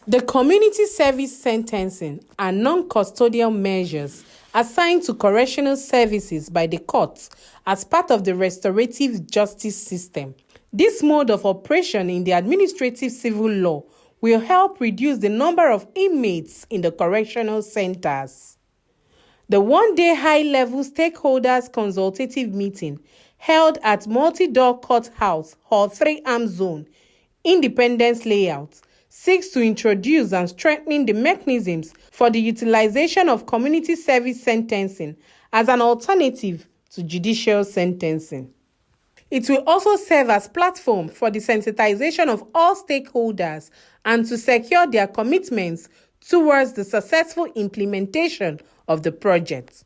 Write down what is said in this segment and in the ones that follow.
The community service sentencing are non-custodial measures assigned to correctional services by the courts as part of the restorative justice system. This mode of operation in the administrative civil law will help reduce the number of inmates in the correctional centers. The one-day high-level stakeholders consultative meeting held at Multi-Door Courthouse, Hall 3 Zone, Independence Layout, seeks to introduce and strengthen the mechanisms for the utilization of community service sentencing as an alternative to judicial sentencing. It will also serve as platform for the sensitization of all stakeholders and to secure their commitments towards the successful implementation of the project.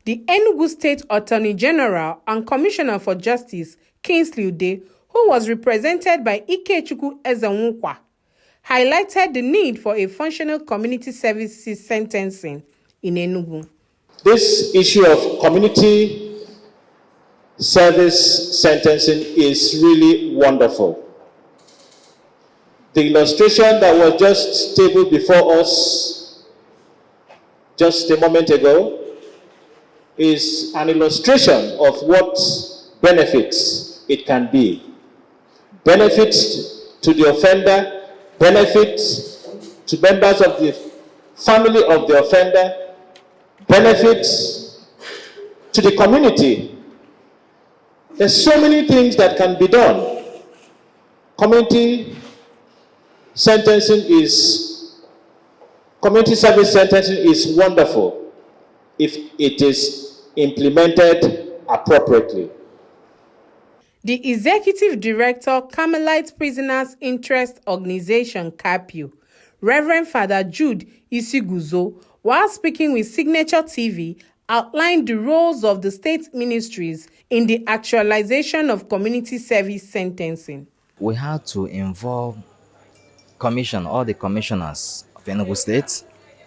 The Enugu State Attorney General and Commissioner for Justice, Kingsley Ude, who was represented by Ikechukwu Ezenwukwa, highlighted the need for a functional community services sentencing in Enugu. This issue of community service sentencing is really wonderful. The illustration that was just tabled before us just a moment ago is an illustration of what benefits it can be. Benefits to the offender, benefits to members of the family of the offender, benefits to the community. There's so many things that can be done. Community service sentencing is wonderful if it is implemented appropriately. The Executive Director, Carmelite Prisoners Interest Organization, CAPU, Reverend Father Jude Isiguzo, while speaking with Signature TV, outlined the roles of the state ministries in the actualization of community service sentencing. We had to involve all the commissioners of Enugu State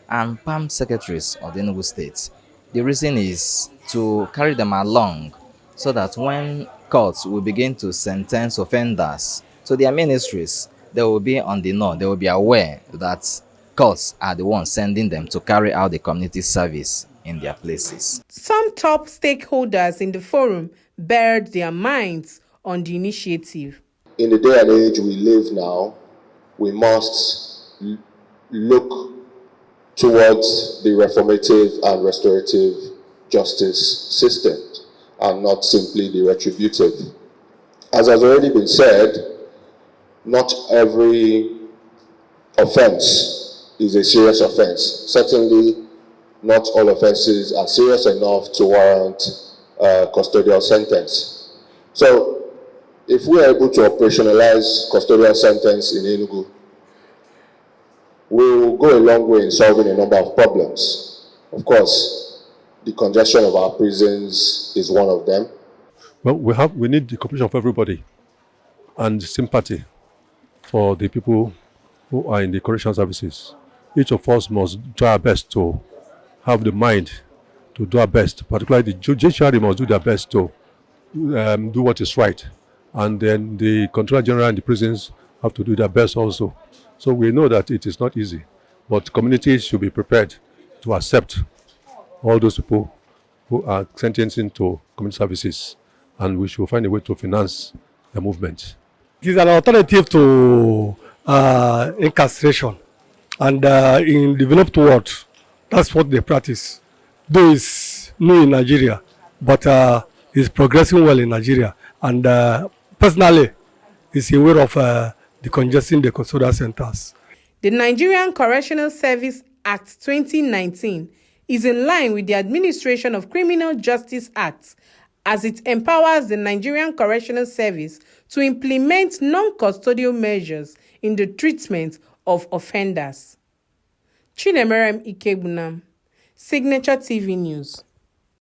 and PAM secretaries of the Enugu State. The reason is to carry them along so that when courts will begin to sentence offenders to their ministries, they will be on the know, they will be aware that courts are the ones sending them to carry out the community service in their places. Some top stakeholders in the forum bared their minds on the initiative. In the day and age we live now, we must look towards the reformative and restorative justice system and not simply the retributive. As has already been said, not every offense is a serious offense. Certainly, not all offenses are serious enough to warrant a custodial sentence. So, if we are able to operationalize custodial sentence in Enugu, we will go a long way in solving a number of problems. Of course, the congestion of our prisons is one of them. Well, we need the cooperation of everybody and sympathy for the people who are in the correctional services. Each of us must try our best to have the mind to do our best. Particularly the judiciary must do their best to do what is right. And then the Controller General and the prisons have to do their best also. So we know that it is not easy, but communities should be prepared to accept all those people who are sentencing to community services, and we should find a way to finance the movement. It is an alternative to incarceration, and in developed world, that's what they practice. Though it's new in Nigeria, but it's progressing well in Nigeria, and personally, it's aware of decongesting the custodial centers. The Nigerian Correctional Service Act 2019 is in line with the Administration of Criminal Justice Act as it empowers the Nigerian Correctional Service to implement non-custodial measures in the treatment of offenders. Chinemerem Ikebunam, Signature TV News.